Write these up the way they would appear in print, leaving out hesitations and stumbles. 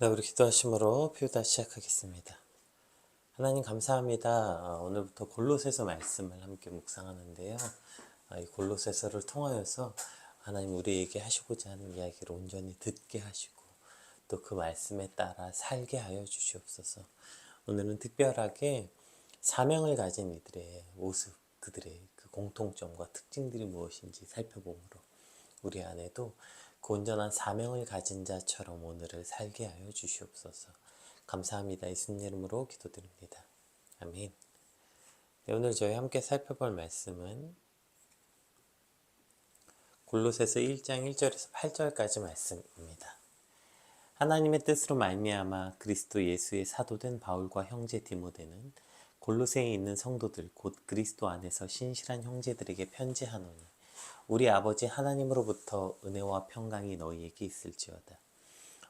네, 우리 기도하심으로 표다 시작하겠습니다. 하나님 감사합니다. 오늘부터 골로새서 말씀을 함께 묵상하는데요. 이 골로새서를 통하여서 하나님 우리에게 하시고자 하는 이야기를 온전히 듣게 하시고 또 그 말씀에 따라 살게 하여 주시옵소서. 오늘은 특별하게 사명을 가진 이들의 모습, 그들의 그 공통점과 특징들이 무엇인지 살펴보므로 우리 안에도 그 온전한 사명을 가진 자처럼 오늘을 살게 하여 주시옵소서. 감사합니다. 예수님 이름으로 기도드립니다. 아멘. 네, 오늘 저희 함께 살펴볼 말씀은 골로새서 1장 1절에서 8절까지 말씀입니다. 하나님의 뜻으로 말미암아 그리스도 예수의 사도된 바울과 형제 디모데는 골로새에 있는 성도들 곧 그리스도 안에서 신실한 형제들에게 편지하노니 우리 아버지 하나님으로부터 은혜와 평강이 너희에게 있을지어다.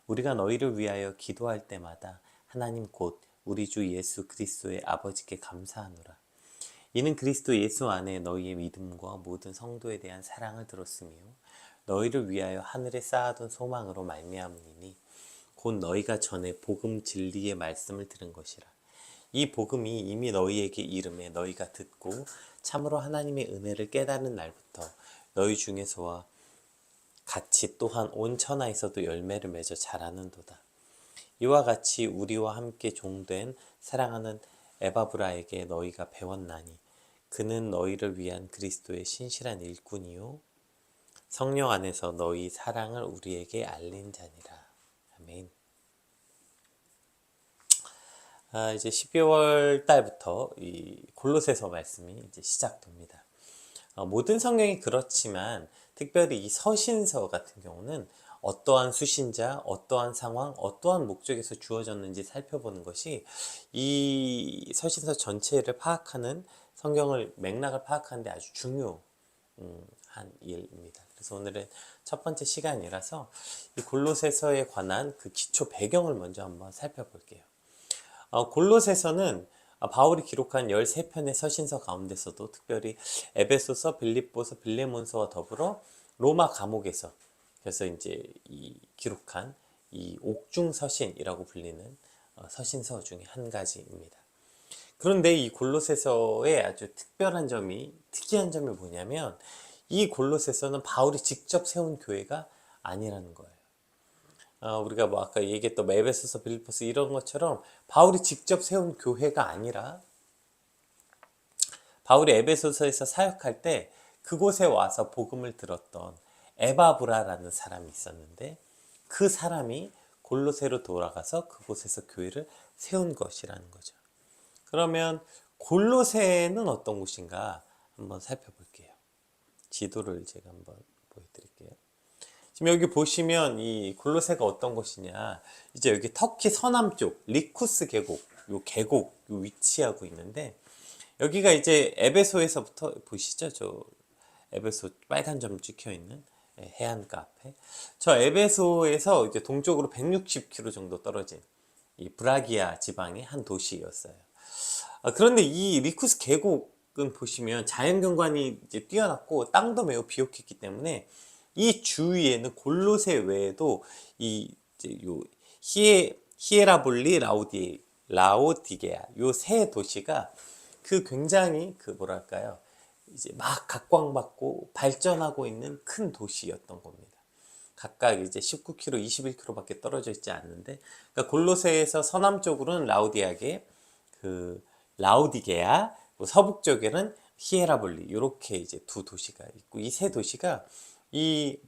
우리가 너희를 위하여 기도할 때마다 하나님 곧 우리 주 예수 그리스도의 아버지께 감사하노라. 이는 그리스도 예수 안에 너희의 믿음과 모든 성도에 대한 사랑을 들었으며 너희를 위하여 하늘에 쌓아둔 소망으로 말미암으니 곧 너희가 전에 복음 진리의 말씀을 들은 것이라. 이 복음이 이미 너희에게 이름에 너희가 듣고 참으로 하나님의 은혜를 깨달은 날부터 너희 중에서와 같이 또한 온 천하에서도 열매를 맺어 자라는도다. 이와 같이 우리와 함께 종된 사랑하는 에바브라에게 너희가 배웠나니 그는 너희를 위한 그리스도의 신실한 일꾼이요 성령 안에서 너희 사랑을 우리에게 알린 자니라. 아멘. 이제 12월 달부터 이 골로새서 말씀이 이제 시작됩니다. 모든 성경이 그렇지만 특별히 이 서신서 같은 경우는 어떠한 수신자, 어떠한 상황, 어떠한 목적에서 주어졌는지 살펴보는 것이 이 서신서 전체를 파악하는 성경을 맥락을 파악하는 데 아주 중요한 일입니다. 그래서 오늘은 첫 번째 시간이라서 이 골로새서에 관한 그 기초 배경을 먼저 한번 살펴볼게요. 골로새서는 바울이 기록한 13편의 서신서 가운데서도 특별히 에베소서, 빌립보서, 빌레몬서와 더불어 로마 감옥에서 그래서 이제 이 기록한 이 옥중 서신이라고 불리는 서신서 중에 한 가지입니다. 그런데 이 골로새서의 아주 특이한 점이 뭐냐면 이 골로새서는 바울이 직접 세운 교회가 아니라는 거예요. 우리가 뭐 아까 얘기했던 에베소서, 빌립보서 이런 것처럼 바울이 직접 세운 교회가 아니라 바울이 에베소서에서 사역할 때 그곳에 와서 복음을 들었던 에바브라라는 사람이 있었는데 그 사람이 골로새로 돌아가서 그곳에서 교회를 세운 것이라는 거죠. 그러면 골로새는 어떤 곳인가 한번 살펴볼게요. 지도를 제가 한번 보여드릴게요. 지금 여기 보시면 이 골로새가 어떤 곳이냐, 이제 여기 터키 서남쪽 리쿠스 계곡, 요 계곡 요 위치하고 있는데 여기가 이제 에베소에서부터 보시죠, 저 에베소 빨간 점 찍혀 있는 해안가 앞에 저 에베소에서 이제 동쪽으로 160km 정도 떨어진 이 브라기아 지방의 한 도시였어요. 그런데 이 리쿠스 계곡은 보시면 자연경관이 이제 뛰어났고 땅도 매우 비옥했기 때문에 이 주위에는 골로새 외에도 이 이제 요 히에라볼리, 라오디게아 요 세 도시가 그 굉장히 그 뭐랄까요, 이제 막 각광받고 발전하고 있는 큰 도시였던 겁니다. 각각 이제 19km, 21km밖에 떨어져 있지 않는데, 그러니까 골로새에서 서남쪽으로는 라우디게아, 서북쪽에는 히에라볼리, 이렇게 이제 두 도시가 있고, 이 세 도시가 이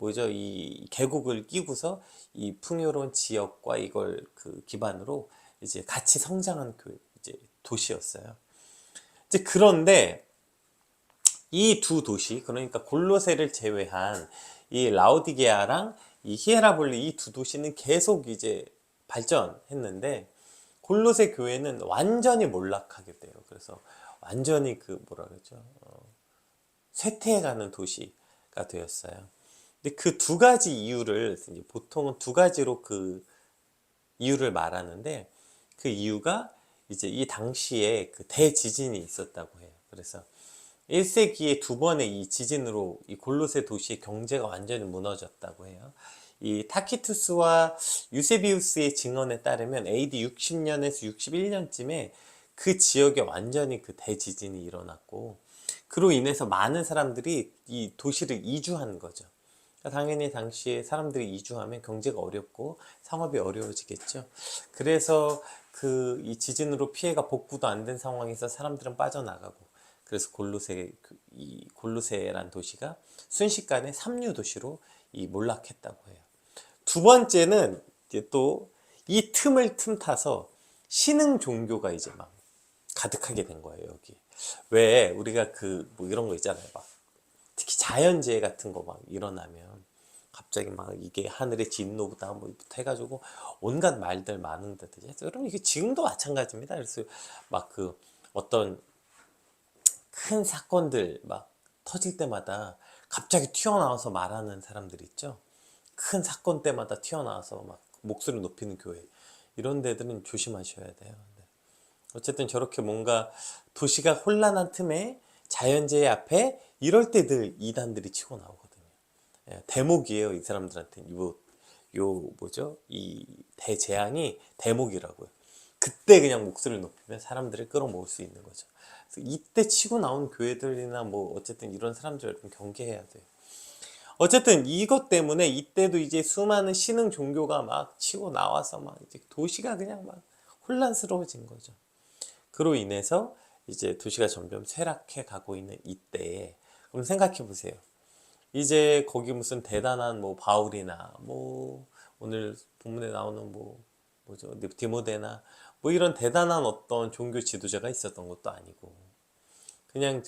계곡을 끼고서 이 풍요로운 지역과 이걸 그 기반으로 이제 같이 성장한 이제 도시였어요. 이제 그런데 이 두 도시, 그러니까 골로새를 제외한 이 라오디게아랑 이 히에라볼리 이 두 도시는 계속 이제 발전했는데 골로새 교회는 완전히 몰락하게 돼요. 그래서 완전히 그 뭐라 그러죠? 쇠퇴해가는 도시가 되었어요. 근데 그 두 가지 이유를 이제 보통은 두 가지로 그 이유를 말하는데 그 이유가 이제 이 당시에 그 대지진이 있었다고 해요. 그래서 1세기에 두 번의 이 지진으로 이 골로새 도시의 경제가 완전히 무너졌다고 해요. 이 타키투스와 유세비우스의 증언에 따르면 AD 60년에서 61년쯤에 그 지역에 완전히 그 대지진이 일어났고, 그로 인해서 많은 사람들이 이 도시를 이주한 거죠. 당연히 당시에 사람들이 이주하면 경제가 어렵고 상업이 어려워지겠죠. 그래서 그 이 지진으로 피해가 복구도 안 된 상황에서 사람들은 빠져나가고, 그래서 이 골로새란 도시가 순식간에 삼류 도시로 이 몰락했다고 해요. 두 번째는 이제 또 이 틈을 틈타서 신흥 종교가 이제 막 가득하게 된 거예요, 여기. 왜 우리가 그 뭐 이런 거 있잖아요. 막 특히 자연재해 같은 거 막 일어나면 갑자기 막 이게 하늘의 진노보다 뭐부터 해가지고 온갖 말들 많은데, 여러분 이게 지금도 마찬가지입니다. 그래서 막 그 어떤 큰 사건들 막 터질 때마다 갑자기 튀어나와서 말하는 사람들 있죠. 큰 사건 때마다 튀어나와서 막 목소리 높이는 교회, 이런 데들은 조심하셔야 돼요. 어쨌든 저렇게 뭔가 도시가 혼란한 틈에 자연재해 앞에 이럴 때 늘 이단들이 치고 나오거든요. 예, 대목이에요, 이 사람들한테는. 뭐죠? 이 대재앙이 대목이라고요. 그때 그냥 목소리를 높이면 사람들을 끌어모을 수 있는 거죠. 그래서 이때 치고 나온 교회들이나 뭐 어쨌든 이런 사람들 여러분 경계해야 돼요. 어쨌든 이것 때문에 이때도 이제 수많은 신흥 종교가 막 치고 나와서 막 이제 도시가 그냥 막 혼란스러워진 거죠. 그로 인해서 이제 도시가 점점 쇠락해 가고 있는 이때에, 그럼 생각해 보세요. 이제 거기 무슨 대단한 뭐 바울이나 뭐 오늘 본문에 나오는 뭐죠? 디모데나 뭐 이런 대단한 어떤 종교 지도자가 있었던 것도 아니고, 그냥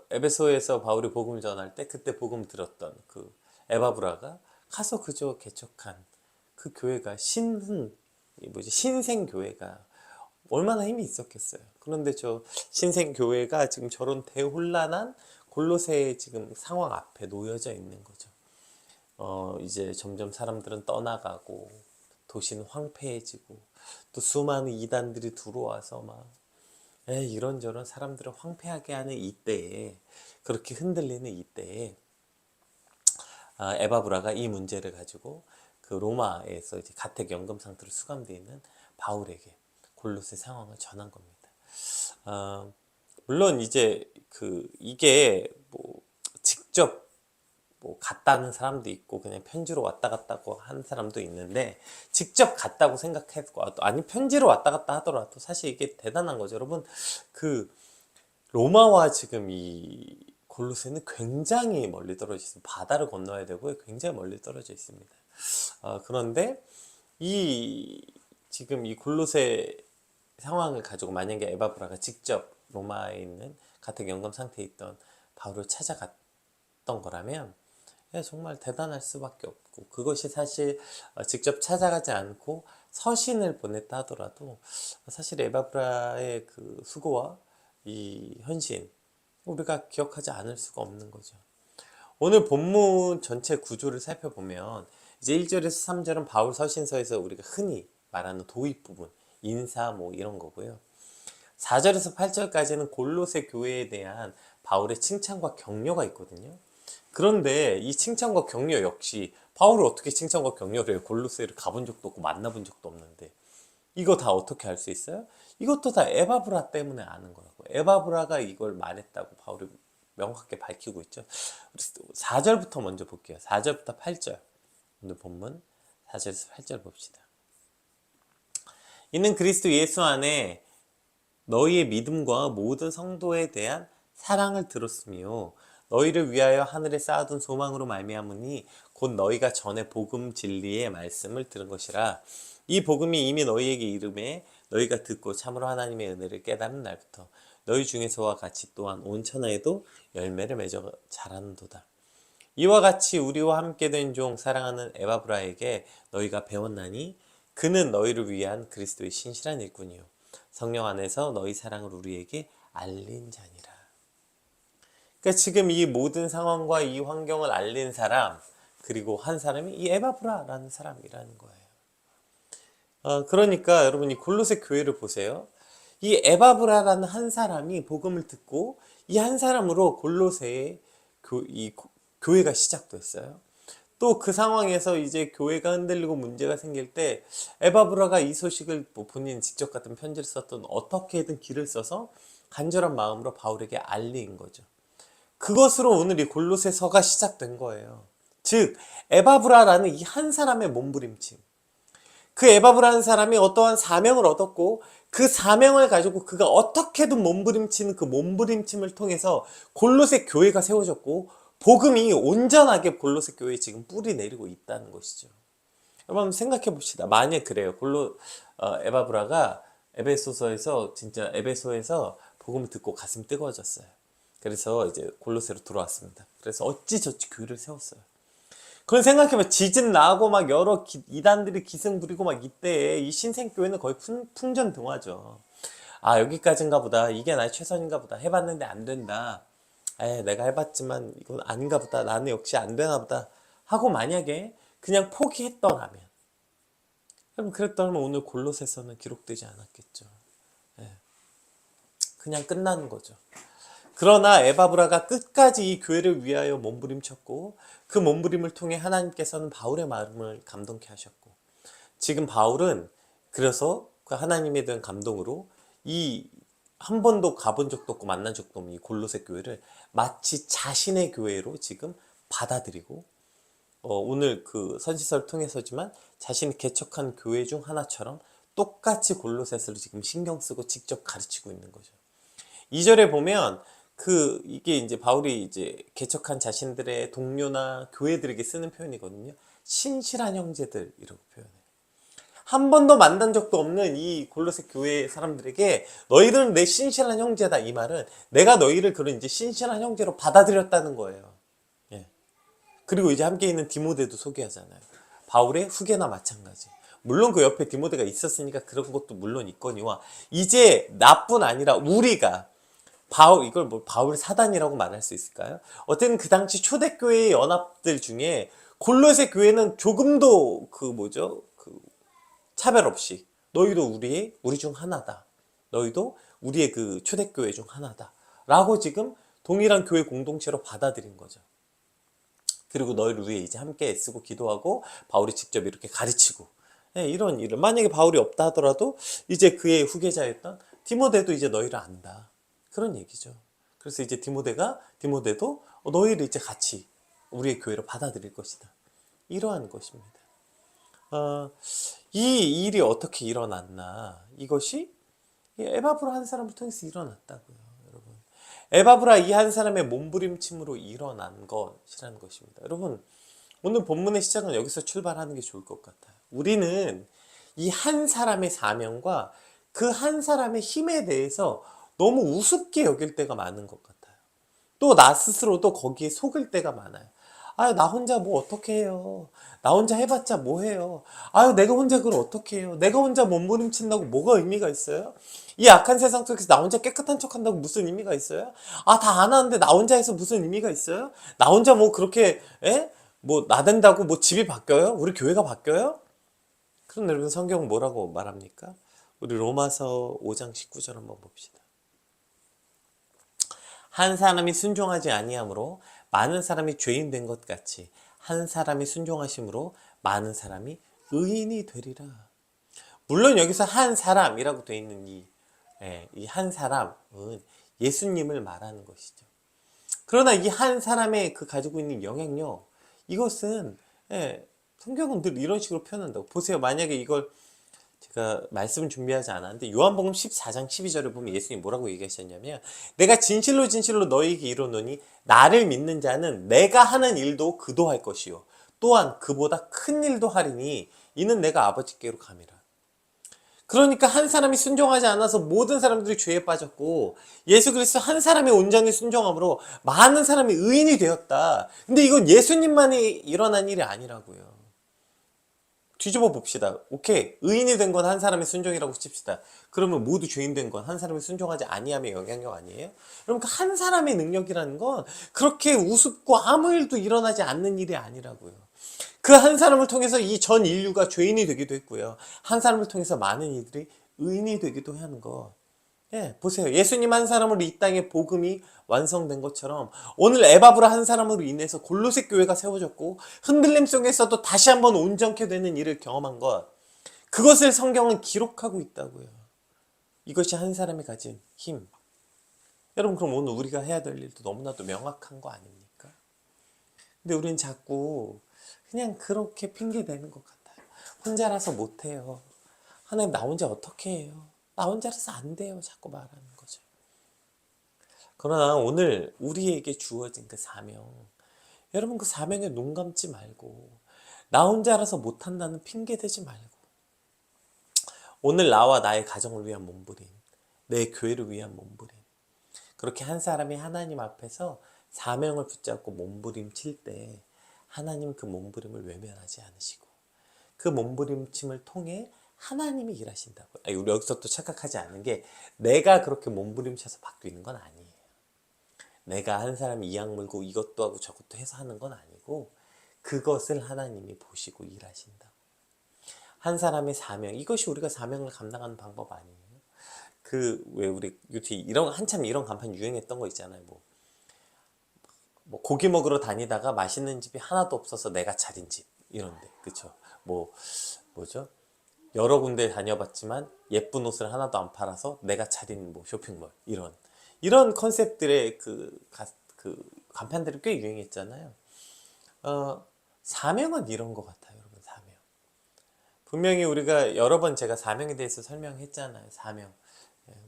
에베소에서 바울이 복음을 전할 때 그때 복음 들었던 그 에바브라가 가서 그저 개척한 그 교회가 신생 교회가 얼마나 힘이 있었겠어요. 그런데 저 신생 교회가 지금 저런 대혼란한 골로새의 지금 상황 앞에 놓여져 있는 거죠. 이제 점점 사람들은 떠나가고 도시는 황폐해지고 또 수많은 이단들이 들어와서 막 이런저런 사람들을 황폐하게 하는 이때에, 그렇게 흔들리는 이때에 에바브라가 이 문제를 가지고 그 로마에서 이제 가택 연금 상태로 수감되어 있는 바울에게 골로새 상황을 전한 겁니다. 물론 이제 이게 뭐 직접 뭐 갔다는 사람도 있고 그냥 편지로 왔다 갔다고 한 사람도 있는데, 직접 갔다고 생각했고 아니 편지로 왔다 갔다 하더라도 사실 이게 대단한 거죠. 여러분 로마와 지금 이 골로새는 굉장히 멀리 떨어져 있습니다. 바다를 건너야 되고 굉장히 멀리 떨어져 있습니다. 그런데 지금 이 골로새 상황을 가지고 만약에 에바브라가 직접 로마에 있는 가택 연금 상태에 있던 바울을 찾아갔던 거라면 정말 대단할 수밖에 없고, 그것이 사실 직접 찾아가지 않고 서신을 보냈다 하더라도 사실 에바브라의 그 수고와 이 헌신, 우리가 기억하지 않을 수가 없는 거죠. 오늘 본문 전체 구조를 살펴보면 이제 1절에서 3절은 바울 서신서에서 우리가 흔히 말하는 도입 부분, 인사 뭐 이런 거고요. 4절에서 8절까지는 골로새 교회에 대한 바울의 칭찬과 격려가 있거든요. 그런데 이 칭찬과 격려 역시 바울을 어떻게 칭찬과 격려를 해요? 골로새를 가본 적도 없고 만나본 적도 없는데 이거 다 어떻게 알 수 있어요? 이것도 다 에바브라 때문에 아는 거라고. 에바브라가 이걸 말했다고 바울이 명확하게 밝히고 있죠. 4절부터 먼저 볼게요. 4절부터 8절. 오늘 본문 4절에서 8절 봅시다. 이는 그리스도 예수 안에 너희의 믿음과 모든 성도에 대한 사랑을 들었으며 너희를 위하여 하늘에 쌓아둔 소망으로 말미암으니 곧 너희가 전에 복음 진리의 말씀을 들은 것이라. 이 복음이 이미 너희에게 이름에 너희가 듣고 참으로 하나님의 은혜를 깨닫는 날부터 너희 중에서와 같이 또한 온 천하에도 열매를 맺어 자라는도다. 이와 같이 우리와 함께 된 종 사랑하는 에바브라에게 너희가 배웠나니 그는 너희를 위한 그리스도의 신실한 일꾼이요 성령 안에서 너희 사랑을 우리에게 알린 자니라. 그러니까 지금 이 모든 상황과 이 환경을 알린 사람, 그리고 한 사람이 이 에바브라라는 사람이라는 거예요. 그러니까 여러분 이 골로새 교회를 보세요. 이 에바브라라는 한 사람이 복음을 듣고 이 한 사람으로 골로새의 교회가 시작됐어요. 또 그 상황에서 이제 교회가 흔들리고 문제가 생길 때 에바브라가 이 소식을 뭐 본인 직접 같은 편지를 썼던 어떻게든 길을 써서 간절한 마음으로 바울에게 알린 거죠. 그것으로 오늘 이 골로새서가 시작된 거예요. 즉 에바브라라는 이 한 사람의 몸부림침, 그 에바브라는 사람이 어떠한 사명을 얻었고 그 사명을 가지고 그가 어떻게든 몸부림치는 그 몸부림침을 통해서 골로새 교회가 세워졌고 복음이 온전하게 골로새 교회에 지금 뿌리 내리고 있다는 것이죠. 여러분 생각해 봅시다. 만약 그래요. 에바브라가 에베소서에서 진짜 에베소에서 복음을 듣고 가슴 뜨거워졌어요. 그래서 이제 골로새로 들어왔습니다. 그래서 어찌저찌 교회를 세웠어요. 그건 생각해봐. 지진 나고 막 여러 이단들이 기승 부리고 막 이때에 이 신생교회는 거의 풍전등화죠. 아 여기까지인가 보다. 이게 나의 최선인가 보다. 해봤는데 안 된다. 에 내가 해봤지만 이건 아닌가 보다. 나는 역시 안 되나 보다. 하고 만약에 그냥 포기했더라면, 그럼 그랬더라면 오늘 골로새서는 기록되지 않았겠죠. 예. 그냥 끝나는 거죠. 그러나 에바브라가 끝까지 이 교회를 위하여 몸부림쳤고 그 몸부림을 통해 하나님께서는 바울의 마음을 감동케 하셨고, 지금 바울은 그래서 그 하나님에 대한 감동으로 이 한 번도 가본 적도 없고 만난 적도 없는 이 골로새 교회를 마치 자신의 교회로 지금 받아들이고 오늘 그 선지서를 통해서지만 자신이 개척한 교회 중 하나처럼 똑같이 골로새서를 지금 신경 쓰고 직접 가르치고 있는 거죠. 2절에 보면 이게 이제 바울이 이제 개척한 자신들의 동료나 교회들에게 쓰는 표현이거든요. 신실한 형제들이라고 표현해요. 한 번도 만난 적도 없는 이 골로새 교회 사람들에게 너희들은 내 신실한 형제다, 이 말은 내가 너희를 그런 이제 신실한 형제로 받아들였다는 거예요. 예. 그리고 이제 함께 있는 디모데도 소개하잖아요. 바울의 후계나 마찬가지. 물론 그 옆에 디모데가 있었으니까 그런 것도 물론 있거니와 이제 나뿐 아니라 우리가 이걸 뭐 바울 사단이라고 말할 수 있을까요? 어쨌든 그 당시 초대교회의 연합들 중에 골로새 교회는 조금도 차별 없이 너희도 우리 중 하나다. 너희도 우리의 그 초대교회 중 하나다. 라고 지금 동일한 교회 공동체로 받아들인 거죠. 그리고 너희를 위해 이제 함께 애쓰고 기도하고 바울이 직접 이렇게 가르치고, 이런 일을 만약에 바울이 없다 하더라도 이제 그의 후계자였던 디모데도 이제 너희를 안다. 그런 얘기죠. 그래서 이제 디모데도 너희를 이제 같이 우리의 교회로 받아들일 것이다. 이러한 것입니다. 이 일이 어떻게 일어났나? 이것이 에바브라 한 사람을 통해서 일어났다고요, 여러분. 에바브라 이 한 사람의 몸부림침으로 일어난 것이라는 것입니다. 여러분, 오늘 본문의 시작은 여기서 출발하는 게 좋을 것 같아요. 우리는 이 한 사람의 사명과 그 한 사람의 힘에 대해서 너무 우습게 여길 때가 많은 것 같아요. 또 나 스스로도 거기에 속을 때가 많아요. 아유, 나 혼자 뭐 어떻게 해요? 나 혼자 해봤자 뭐 해요? 아유, 내가 혼자 그걸 어떻게 해요? 내가 혼자 몸부림친다고 뭐가 의미가 있어요? 이 악한 세상 속에서 나 혼자 깨끗한 척 한다고 무슨 의미가 있어요? 아, 다 안 하는데 나 혼자 해서 무슨 의미가 있어요? 나 혼자 뭐 그렇게, 뭐 나댄다고 뭐 집이 바뀌어요? 우리 교회가 바뀌어요? 그럼 여러분 성경은 뭐라고 말합니까? 우리 로마서 5장 19절 한번 봅시다. 한 사람이 순종하지 아니함으로 많은 사람이 죄인 된 것 같이 한 사람이 순종하심으로 많은 사람이 의인이 되리라. 물론 여기서 한 사람이라고 되어 있는 이 한 사람은 예수님을 말하는 것이죠. 그러나 이 한 사람의 그 가지고 있는 영향력, 이것은 성경은 늘 이런 식으로 표현한다고. 보세요. 만약에 이걸 제가 말씀을 준비하지 않았는데 요한복음 14장 12절을 보면 예수님이 뭐라고 얘기하셨냐면, 내가 진실로 진실로 너희에게 이르노니 나를 믿는 자는 내가 하는 일도 그도 할 것이요 또한 그보다 큰 일도 하리니 이는 내가 아버지께로 감이라. 그러니까 한 사람이 순종하지 않아서 모든 사람들이 죄에 빠졌고 예수 그리스도 한 사람이 온전히 순종함으로 많은 사람이 의인이 되었다. 근데 이건 예수님만이 일어난 일이 아니라고요. 뒤집어 봅시다. 오케이, 의인이 된 건 한 사람의 순종이라고 칩시다. 그러면 모두 죄인 된 건 한 사람이 순종하지 아니함의 영향력 아니에요? 그러니까 한 사람의 능력이라는 건 그렇게 우습고 아무 일도 일어나지 않는 일이 아니라고요. 그 한 사람을 통해서 이 전 인류가 죄인이 되기도 했고요. 한 사람을 통해서 많은 이들이 의인이 되기도 하는 것. 예, 보세요. 예수님 한 사람으로 이 땅에 복음이 완성된 것처럼 오늘 에바브라 한 사람으로 인해서 골로새 교회가 세워졌고 흔들림 속에서도 다시 한번 온전케 되는 일을 경험한 것. 그것을 성경은 기록하고 있다고요. 이것이 한 사람이 가진 힘. 여러분, 그럼 오늘 우리가 해야 될 일도 너무나도 명확한 거 아닙니까? 근데 우리는 자꾸 그냥 그렇게 핑계 대는 것 같아요. 혼자라서 못해요. 하나님, 나 혼자 어떻게 해요? 나 혼자라서 안 돼요. 자꾸 말하는 거죠. 그러나 오늘 우리에게 주어진 그 사명, 여러분, 그 사명에 눈 감지 말고 나 혼자라서 못한다는 핑계 대지 말고 오늘 나와 나의 가정을 위한 몸부림, 내 교회를 위한 몸부림, 그렇게 한 사람이 하나님 앞에서 사명을 붙잡고 몸부림칠 때 하나님 그 몸부림을 외면하지 않으시고 그 몸부림침을 통해 하나님이 일하신다고. 우리 여기서 또 착각하지 않는 게 내가 그렇게 몸부림쳐서 바뀌는 건 아니에요. 내가 한 사람이 이악 물고 이것도 하고 저것도 해서 하는 건 아니고 그것을 하나님이 보시고 일하신다. 한 사람의 사명, 이것이 우리가 사명을 감당하는 방법 아니에요. 그 왜 우리 요새 이런 한참 이런 간판 유행했던 거 있잖아요. 뭐 고기 먹으러 다니다가 맛있는 집이 하나도 없어서 내가 차린 집 이런데, 그쵸? 뭐죠? 여러 군데 다녀봤지만 예쁜 옷을 하나도 안 팔아서 내가 차린 뭐 쇼핑몰 이런 컨셉들의 그 간판들이 꽤 유행했잖아요. 사명은 이런 것 같아요, 여러분. 사명. 분명히 우리가 여러 번 제가 사명에 대해서 설명했잖아요. 사명.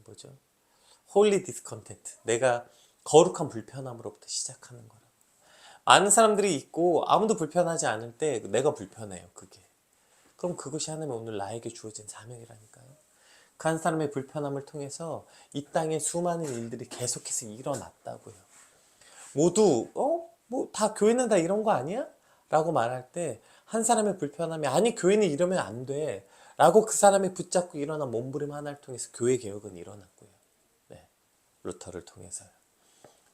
뭐죠? 홀리 디스컨텐트. 내가 거룩한 불편함으로부터 시작하는 거라. 많은 사람들이 있고 아무도 불편하지 않을 때 내가 불편해요, 그게. 그럼 그것이 하나님 오늘 나에게 주어진 사명이라니까요. 그 한 사람의 불편함을 통해서 이 땅에 수많은 일들이 계속해서 일어났다고요. 모두 뭐 다 교회는 다 이런 거 아니야? 라고 말할 때 한 사람의 불편함이 아니 교회는 이러면 안 돼 라고 그 사람이 붙잡고 일어난 몸부림 하나를 통해서 교회 개혁은 일어났고요. 네, 루터를 통해서요.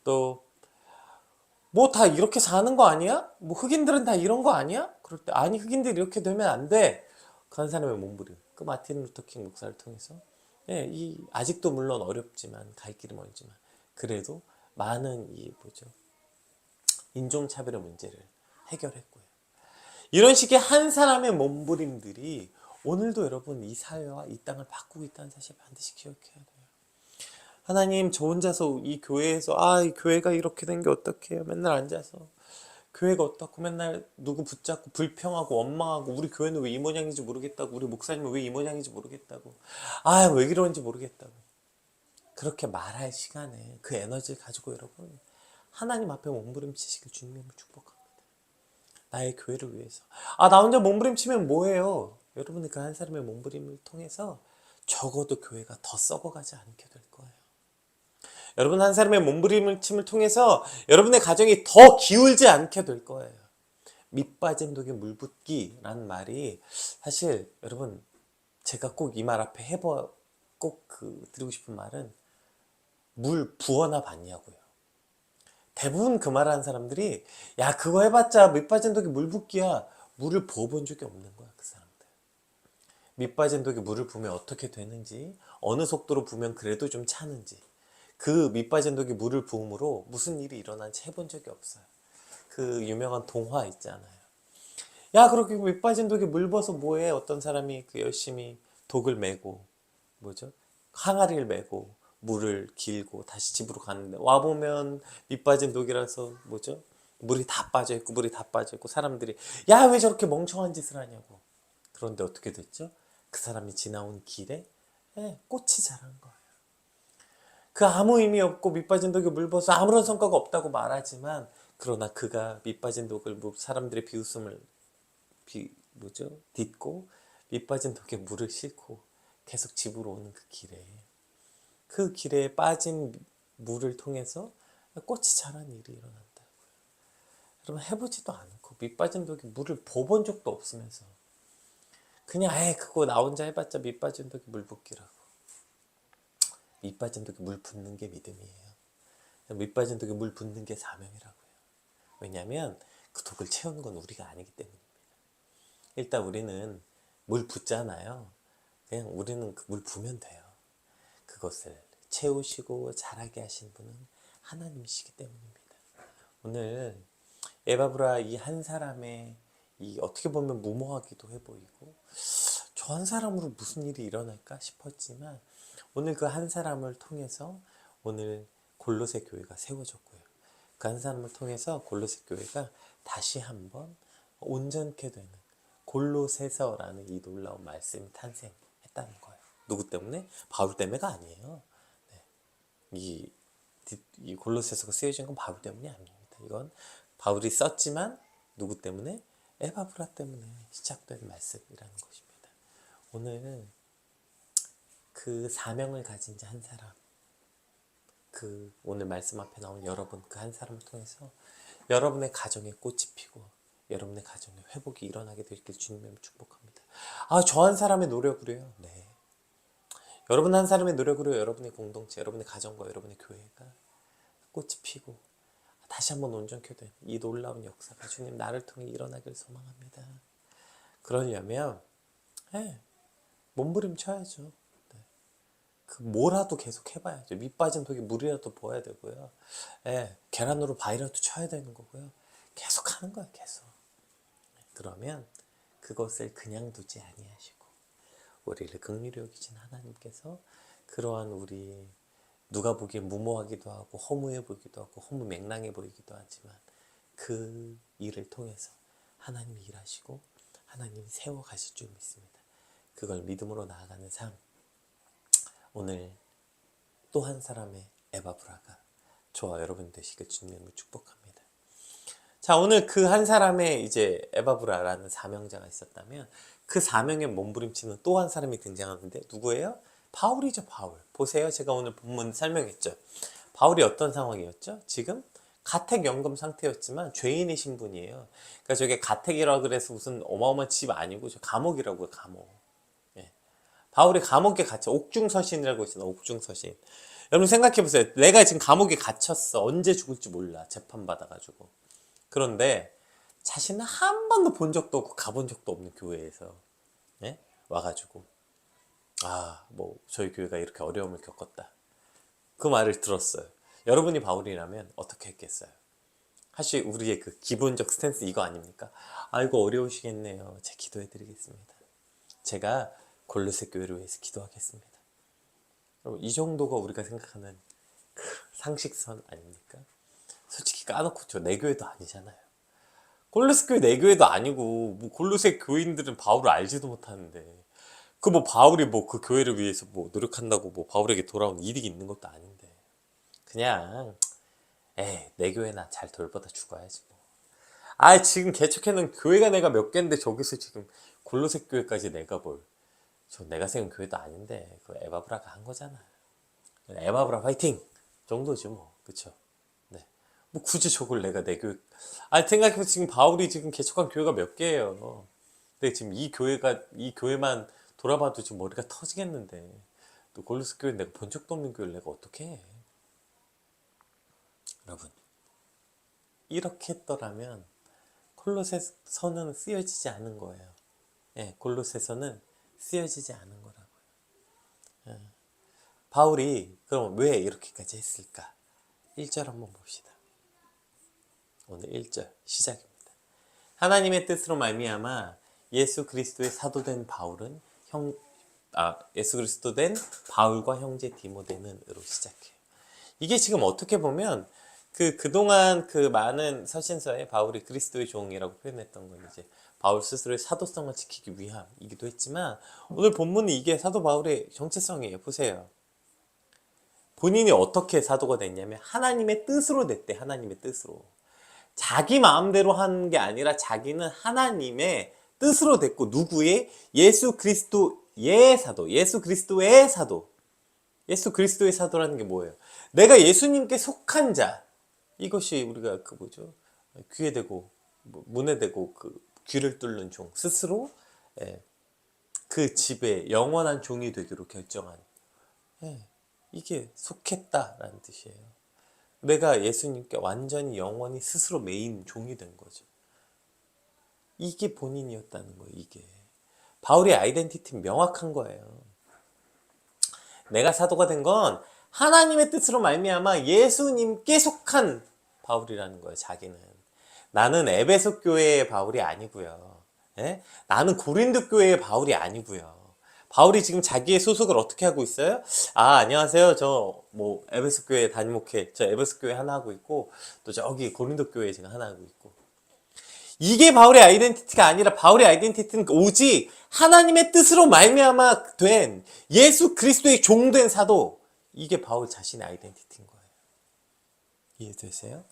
또 뭐 다 이렇게 사는 거 아니야? 뭐 흑인들은 다 이런 거 아니야? 그럴 때 아니 흑인들이 이렇게 되면 안 돼. 그 한 사람의 몸부림. 그 마틴 루터킹 목사를 통해서 아직도 물론 어렵지만 갈 길이 멀지만 그래도 많은 인종차별의 문제를 해결했고요. 이런 식의 한 사람의 몸부림들이 오늘도 여러분 이 사회와 이 땅을 바꾸고 있다는 사실 반드시 기억해야 돼요. 하나님, 저 혼자서 이 교회에서 이 교회가 이렇게 된 게 어떡해요? 맨날 앉아서 교회가 어떻고 맨날 누구 붙잡고 불평하고 원망하고 우리 교회는 왜 이 모양인지 모르겠다고 우리 목사님은 왜 이 모양인지 모르겠다고 왜 이러는지 모르겠다고 그렇게 말할 시간에 그 에너지를 가지고 여러분 하나님 앞에 몸부림치시길 주님을 축복합니다. 나의 교회를 위해서. 나 혼자 몸부림치면 뭐해요? 여러분이 그 한 사람의 몸부림을 통해서 적어도 교회가 더 썩어가지 않게 될 거예요. 여러분 한 사람의 몸부림침을 통해서 여러분의 가정이 더 기울지 않게 될 거예요. 밑 빠진 독에 물 붓기라는 말이 사실 여러분 제가 꼭 이 말 앞에 꼭 드리고 싶은 말은 물 부어나 봤냐고요. 대부분 그 말하는 사람들이 야 그거 해봤자 밑 빠진 독에 물 붓기야. 물을 부어본 적이 없는 거야 그 사람들. 밑 빠진 독에 물을 부으면 어떻게 되는지 어느 속도로 부으면 그래도 좀 차는지 그 밑빠진 독에 물을 부음으로 무슨 일이 일어난지 해본 적이 없어요. 그 유명한 동화 있잖아요. 야 그렇게 밑빠진 독에 물 부어서 뭐해? 어떤 사람이 열심히 독을 메고 항아리를 메고 물을 길고 다시 집으로 가는데 와보면 밑빠진 독이라서 물이 다 빠져있고 사람들이 야 왜 저렇게 멍청한 짓을 하냐고. 그런데 어떻게 됐죠? 그 사람이 지나온 길에 꽃이 자란 거예요. 그 아무 의미 없고 밑빠진 독에 물 부어서 아무런 성과가 없다고 말하지만 그러나 그가 밑빠진 독을 사람들의 비웃음을 딛고 밑빠진 독에 물을 싣고 계속 집으로 오는 그 길에 빠진 물을 통해서 꽃이 자란 일이 일어난다고요. 여러분 해보지도 않고 밑빠진 독에 물을 부어본 적도 없으면서 그냥 그거 나 혼자 해봤자 밑빠진 독에 물 붓기라고. 밑빠진 독에 물 붓는 게 믿음이에요. 밑빠진 독에 물 붓는 게 사명이라고요. 왜냐하면 그 독을 채우는 건 우리가 아니기 때문입니다. 일단 우리는 물 붓잖아요. 그냥 우리는 그 물 부으면 돼요. 그것을 채우시고 자라게 하신 분은 하나님이시기 때문입니다. 오늘 에바브라 이 한 사람의 이 어떻게 보면 무모하기도 해 보이고 저 한 사람으로 무슨 일이 일어날까 싶었지만 오늘 그 한 사람을 통해서 오늘 골로새 교회가 세워졌고요. 그 한 사람을 통해서 골로새 교회가 다시 한번 온전케 되는 골로새서라는 이 놀라운 말씀이 탄생했다는 거예요. 누구 때문에? 바울 때문에가 아니에요. 이 골로새서가 쓰여진 건 바울 때문이 아닙니다. 이건 바울이 썼지만 누구 때문에? 에바브라 때문에 시작된 말씀이라는 것입니다. 오늘 그 사명을 가진 자 한 사람, 그 오늘 말씀 앞에 나온 여러분 그 한 사람을 통해서 여러분의 가정에 꽃이 피고 여러분의 가정에 회복이 일어나게 되길 주님의 축복합니다. 저 한 사람의 노력으로요. 네. 여러분 한 사람의 노력으로 여러분의 공동체, 여러분의 가정과 여러분의 교회가 꽃이 피고 다시 한번 온전케 된 이 놀라운 역사가 주님 나를 통해 일어나길 소망합니다. 그러려면 몸부림쳐야죠. 그 뭐라도 계속 해봐야죠. 밑 빠진 독에 물이라도 부어야 되고요. 계란으로 바위라도 쳐야 되는 거고요. 계속 하는 거야, 계속. 그러면 그것을 그냥 두지 아니하시고 우리를 긍휼히 여기신 하나님께서 그러한 우리 누가 보기엔 무모하기도 하고 허무해 보이기도 하고 허무맹랑해 보이기도 하지만 그 일을 통해서 하나님이 일하시고 하나님이 세워가실 줄 믿습니다. 그걸 믿음으로 나아가는 삶, 오늘 또 한 사람의 에바브라가 저와 여러분 되시길 주님을 축복합니다. 자, 오늘 그 한 사람의 이제 에바브라라는 사명자가 있었다면 그 사명에 몸부림치는 또 한 사람이 등장하는데 누구예요? 바울이죠, 바울. 보세요. 제가 오늘 본문 설명했죠. 바울이 어떤 상황이었죠? 지금 가택연금 상태였지만 죄인이신 분이에요. 그러니까 저게 가택이라고 그래서 무슨 어마어마한 집 아니고 저 감옥이라고요, 감옥. 바울이 감옥에 갇혀 옥중서신이라고 있잖아. 옥중서신. 여러분 생각해보세요. 내가 지금 감옥에 갇혔어. 언제 죽을지 몰라. 재판받아가지고. 그런데 자신은 한 번도 본 적도 없고 가본 적도 없는 교회에서 와가지고 뭐 저희 교회가 이렇게 어려움을 겪었다. 그 말을 들었어요. 여러분이 바울이라면 어떻게 했겠어요? 사실 우리의 그 기본적 스탠스 이거 아닙니까? 아이고 어려우시겠네요. 제가 기도해드리겠습니다. 제가 골로새 교회를 위해서 기도하겠습니다. 여러분, 이 정도가 우리가 생각하는 그 상식선 아닙니까? 솔직히 까놓고 내 교회도 아니잖아요. 골로새 교회 내 교회도 아니고 뭐 골로새 교인들은 바울을 알지도 못하는데 그 뭐 바울이 뭐 그 교회를 위해서 뭐 노력한다고 뭐 바울에게 돌아온 이득이 있는 것도 아닌데 그냥 내 교회나 잘 돌보다 죽어야지 뭐. 지금 개척해놓은 교회가 내가 몇 개인데 저기서 지금 골로새 교회까지 내가 내가 세운 교회도 아닌데 그 에바브라가 한 거잖아. 에바브라 화이팅 정도지 뭐. 그쵸? 네. 뭐 굳이 저걸 내가 내 교회 생각해보면 지금 바울이 지금 개척한 교회가 몇 개예요. 근데 지금 이 교회만 돌아봐도 지금 머리가 터지겠는데 또 골로새 교회 내가 본 적도 없는 교회를 내가 어떻게 해. 여러분 이렇게 했더라면 골로새서는 쓰여지지 않은 거예요. 골로새서는 쓰여지지 않은 거라고요. 바울이 그럼 왜 이렇게까지 했을까? 1절 한번 봅시다. 오늘 1절 시작입니다. 하나님의 뜻으로 말미암아 예수 그리스도의 사도된 바울은 예수 그리스도 된 바울과 형제 디모데는으로 시작해요. 이게 지금 어떻게 보면 그동안 그 많은 서신서에 바울이 그리스도의 종이라고 표현했던 건 이제 바울 스스로의 사도성을 지키기 위함이기도 했지만 오늘 본문은 이게 사도 바울의 정체성이에요. 보세요. 본인이 어떻게 사도가 됐냐면 하나님의 뜻으로 됐대. 하나님의 뜻으로. 자기 마음대로 하는 게 아니라 자기는 하나님의 뜻으로 됐고 누구의? 예수 그리스도의 사도. 예수 그리스도의 사도. 예수 그리스도의 사도라는 게 뭐예요? 내가 예수님께 속한 자. 이것이 우리가 귀에 대고 문에 대고 귀를 뚫는 종 스스로 그 집의 영원한 종이 되기로 결정한 이게 속했다라는 뜻이에요. 내가 예수님께 완전히 영원히 스스로 매인 종이 된 거죠. 이게 본인이었다는 거예요. 이게 바울의 아이덴티티 명확한 거예요. 내가 사도가 된 건 하나님의 뜻으로 말미암아 예수님께 속한 바울이라는 거예요. 자기는. 나는 에베소 교회의 바울이 아니고요. 예? 나는 고린도 교회의 바울이 아니고요. 바울이 지금 자기의 소속을 어떻게 하고 있어요? 아, 안녕하세요. 저 뭐 에베소 교회 담임 목회, 저 에베소 교회 하나 하고 있고 또 저기 고린도 교회 지금 하나 하고 있고. 이게 바울의 아이덴티티가 아니라 바울의 아이덴티티는 오직 하나님의 뜻으로 말미암아 된 예수 그리스도의 종된 사도. 이게 바울 자신의 아이덴티티인 거예요. 이해되세요?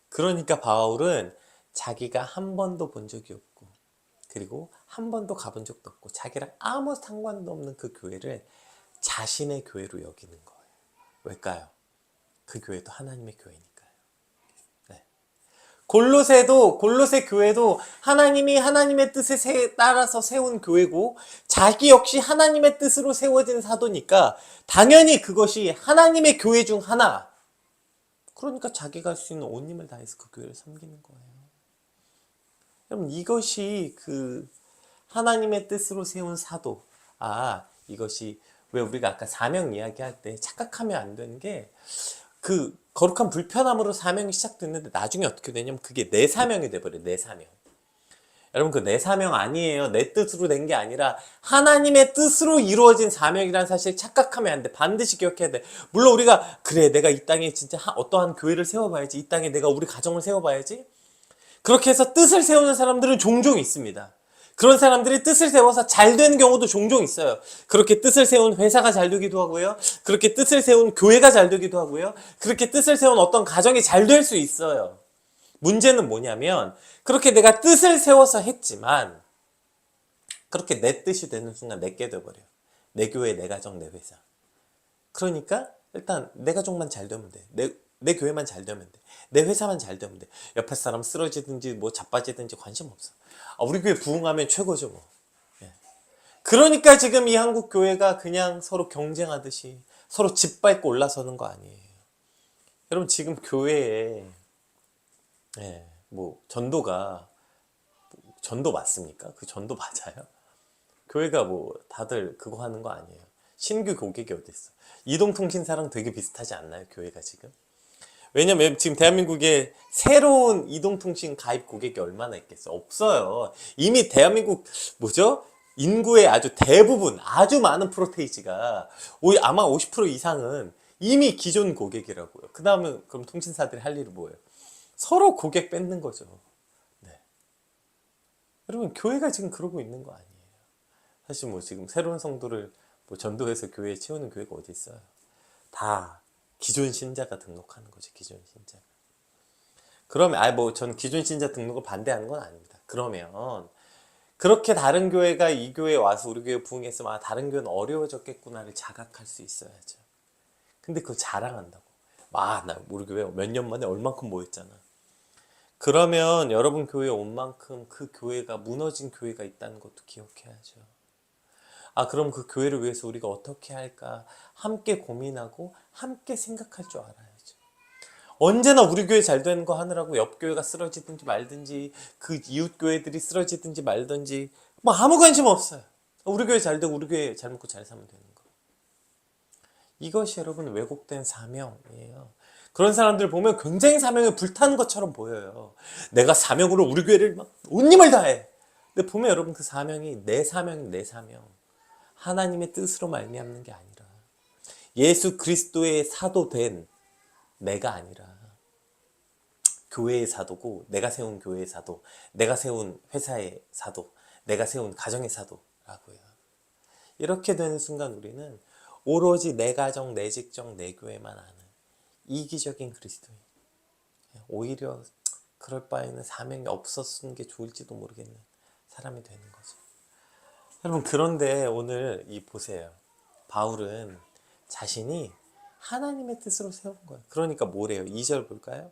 그러니까 바울은 자기가 한 번도 본 적이 없고 그리고 한 번도 가본 적도 없고 자기랑 아무 상관도 없는 그 교회를 자신의 교회로 여기는 거예요. 왜일까요? 그 교회도 하나님의 교회니까요. 네. 골로새 교회도 하나님이 하나님의 뜻에 따라서 세운 교회고 자기 역시 하나님의 뜻으로 세워진 사도니까 당연히 그것이 하나님의 교회 중 하나. 그러니까 자기가 할 수 있는 온 힘을 다해서 그 교회를 섬기는 거예요. 여러분 이것이 그 하나님의 뜻으로 세운 사도. 이것이 왜 우리가 아까 사명 이야기할 때 착각하면 안 되는 게 그 거룩한 불편함으로 사명이 시작됐는데 나중에 어떻게 되냐면 그게 내 사명이 돼버려요. 내 사명. 여러분 그 내 사명 아니에요. 내 뜻으로 된 게 아니라 하나님의 뜻으로 이루어진 사명이라는 사실 착각하면 안 돼. 반드시 기억해야 돼. 물론 우리가 그래 내가 이 땅에 진짜 어떠한 교회를 세워봐야지. 이 땅에 내가 우리 가정을 세워봐야지. 그렇게 해서 뜻을 세우는 사람들은 종종 있습니다. 그런 사람들이 뜻을 세워서 잘 되는 경우도 종종 있어요. 그렇게 뜻을 세운 회사가 잘 되기도 하고요. 그렇게 뜻을 세운 교회가 잘 되기도 하고요. 그렇게 뜻을 세운 어떤 가정이 잘 될 수 있어요. 문제는 뭐냐면 그렇게 내가 뜻을 세워서 했지만 그렇게 내 뜻이 되는 순간 내게 돼버려요. 내 교회, 내 가정, 내 회사. 그러니까 일단 내 가족만 잘 되면 돼. 내 교회만 잘 되면 돼. 내 회사만 잘 되면 돼. 옆에 사람 쓰러지든지 뭐 자빠지든지 관심 없어. 우리 교회 부흥하면 최고죠 뭐. 예. 그러니까 지금 이 한국 교회가 그냥 서로 경쟁하듯이 서로 짓밟고 올라서는 거 아니에요. 여러분 지금 교회에 뭐 전도가 전도 맞습니까? 그 전도 맞아요? 교회가 뭐 다들 그거 하는 거 아니에요. 신규 고객이 어디 있어? 이동통신사랑 되게 비슷하지 않나요? 교회가 지금? 왜냐면 지금 대한민국에 새로운 이동통신 가입 고객이 얼마나 있겠어? 없어요. 이미 대한민국 뭐죠? 인구의 아주 대부분, 아주 많은 프로테이지가 아마 50% 이상은 이미 기존 고객이라고요. 그 다음에 그럼 통신사들이 할 일이 뭐예요? 서로 고객 뺏는 거죠. 네. 여러분 교회가 지금 그러고 있는 거 아니에요. 사실 뭐 지금 새로운 성도를 뭐 전도해서 교회에 채우는 교회가 어디 있어요? 다 기존 신자가 등록하는 거죠. 기존 신자가. 그러면 뭐 전 기존 신자 등록을 반대하는 건 아닙니다. 그러면 그렇게 다른 교회가 이 교회에 와서 우리 교회 부흥했으면 다른 교회는 어려워졌겠구나를 자각할 수 있어야죠. 근데 그거 자랑한다고. 나 우리 교회 몇 년 만에 얼만큼 모였잖아. 그러면 여러분 교회에 온 만큼 그 교회가 무너진 교회가 있다는 것도 기억해야죠. 그럼 그 교회를 위해서 우리가 어떻게 할까 함께 고민하고 함께 생각할 줄 알아야죠. 언제나 우리 교회 잘 되는 거 하느라고 옆 교회가 쓰러지든지 말든지 그 이웃 교회들이 쓰러지든지 말든지 뭐 아무 관심 없어요. 우리 교회 잘 되고 우리 교회 잘 먹고 잘 살면 되는 거. 이것이 여러분 왜곡된 사명이에요. 그런 사람들 보면 굉장히 사명에 불타는 것처럼 보여요. 내가 사명으로 우리 교회를 막 온 힘을 다해. 근데 보면 여러분 그 사명이 내 사명이 내 사명. 하나님의 뜻으로 말미암는 게 아니라 예수 그리스도의 사도 된 내가 아니라 교회의 사도고 내가 세운 교회의 사도, 내가 세운 회사의 사도, 내가 세운 가정의 사도라고요. 이렇게 되는 순간 우리는 오로지 내 가정, 내 직장, 내 교회만 아는 이기적인 그리스도인. 오히려 그럴 바에는 사명이 없었는 게 좋을지도 모르겠는 사람이 되는 거죠. 여러분 그런데 오늘 보세요. 바울은 자신이 하나님의 뜻으로 세운 거예요. 그러니까 뭐래요? 2절 볼까요?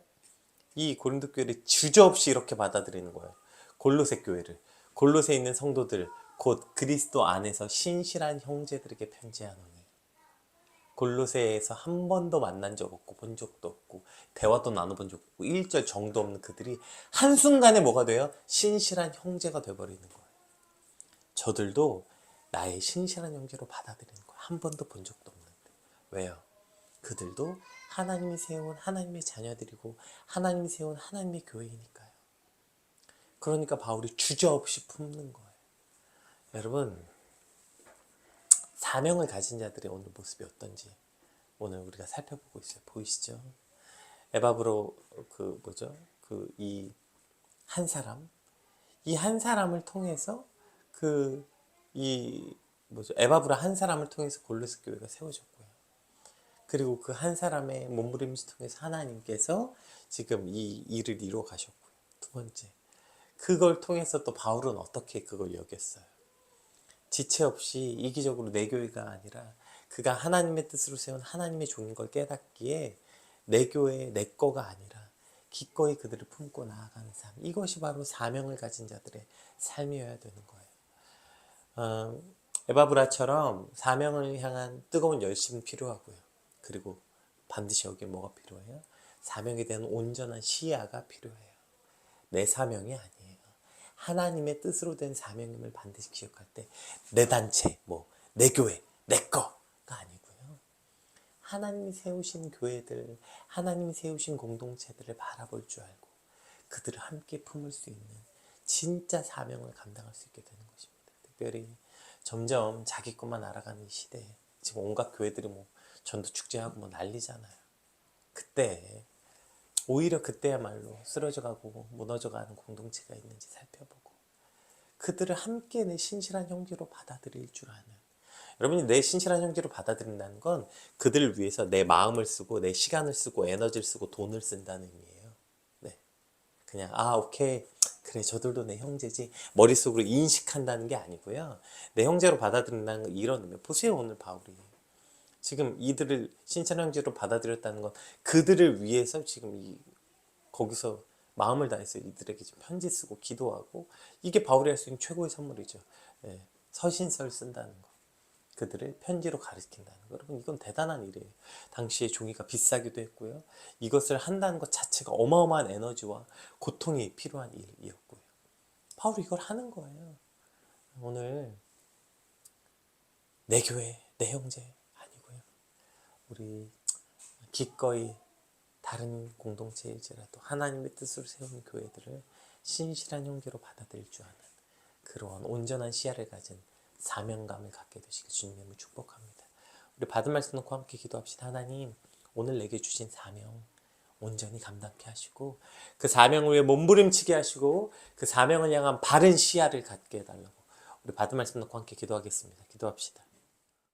이 고린도 교회를 주저없이 이렇게 받아들이는 거예요. 골로새 교회를. 골로새에 있는 성도들 곧 그리스도 안에서 신실한 형제들에게 편지하노니. 골로새에서 한 번도 만난 적 없고 본 적도 없고 대화도 나눠본 적 없고 1절 정도 없는 그들이 한순간에 뭐가 돼요? 신실한 형제가 돼버리는 거예요. 저들도 나의 신실한 형제로 받아들이는 거예요. 한 번도 본 적도 없는데. 왜요? 그들도 하나님이 세운 하나님의 자녀들이고 하나님이 세운 하나님의 교회이니까요. 그러니까 바울이 주저없이 품는 거예요. 여러분, 사명을 가진 자들의 오늘 모습이 어떤지 오늘 우리가 살펴보고 있어요. 보이시죠? 에바브로 이 한 사람, 이 한 사람을 통해서 에바브라 한 사람을 통해서 골로새 교회가 세워졌고요. 그리고 그 한 사람의 몸부림을 통해서 하나님께서 지금 이 일을 이루어 가셨고요. 두 번째, 그걸 통해서 또 바울은 어떻게 그걸 여겼어요? 지체 없이 이기적으로 내 교회가 아니라 그가 하나님의 뜻으로 세운 하나님의 종인 걸 깨닫기에 내 교회, 내 거가 아니라 기꺼이 그들을 품고 나아가는 삶. 이것이 바로 사명을 가진 자들의 삶이어야 되는 거예요. 에바브라처럼 사명을 향한 뜨거운 열심은 필요하고요. 그리고 반드시 여기에 뭐가 필요해요? 사명에 대한 온전한 시야가 필요해요. 내 사명이 아니에요. 하나님의 뜻으로 된 사명임을 반드시 기억할 때 내 단체, 내 교회, 내 거가 아니고요. 하나님이 세우신 교회들, 하나님이 세우신 공동체들을 바라볼 줄 알고 그들을 함께 품을 수 있는 진짜 사명을 감당할 수 있게 되는 것입니다. 특별히 점점 자기 것만 알아가는 이 시대에 지금 온갖 교회들이 전도 축제하고 난리잖아요. 오히려 그때야말로 쓰러져가고 무너져가는 공동체가 있는지 살펴보고 그들을 함께 내 신실한 형제로 받아들일 줄 아는, 여러분이 내 신실한 형제로 받아들인다는 건 그들을 위해서 내 마음을 쓰고 내 시간을 쓰고 에너지를 쓰고 돈을 쓴다는 의미예요. 네. 그냥 오케이, 그래, 저들도 내 형제지 머릿속으로 인식한다는 게 아니고요. 내 형제로 받아들인다는 건 이런 의미예요. 보세요, 오늘 바울이 지금 이들을 신실한 형제로 받아들였다는 건 그들을 위해서 지금 거기서 마음을 다해서 이들에게 지금 편지 쓰고 기도하고, 이게 바울이 할 수 있는 최고의 선물이죠. 서신서를 쓴다는 거, 그들을 편지로 가르친다는 거. 여러분, 이건 대단한 일이에요. 당시에 종이가 비싸기도 했고요. 이것을 한다는 것 자체가 어마어마한 에너지와 고통이 필요한 일이었고요. 바울이 이걸 하는 거예요. 오늘 내 교회, 내 형제 아니고요. 우리 기꺼이 다른 공동체일지라도 하나님의 뜻으로 세운 교회들을 신실한 형제로 받아들일 줄 아는 그러한 온전한 시야를 가진 사명감을 갖게 되시길 주님의 축복합니다. 우리 받은 말씀 놓고 함께 기도합시다. 하나님, 오늘 내게 주신 사명 온전히 감당케 하시고 그 사명을 위해 몸부림치게 하시고 그 사명을 향한 바른 시야를 갖게 해달라고 우리 받은 말씀 놓고 함께 기도하겠습니다. 기도합시다.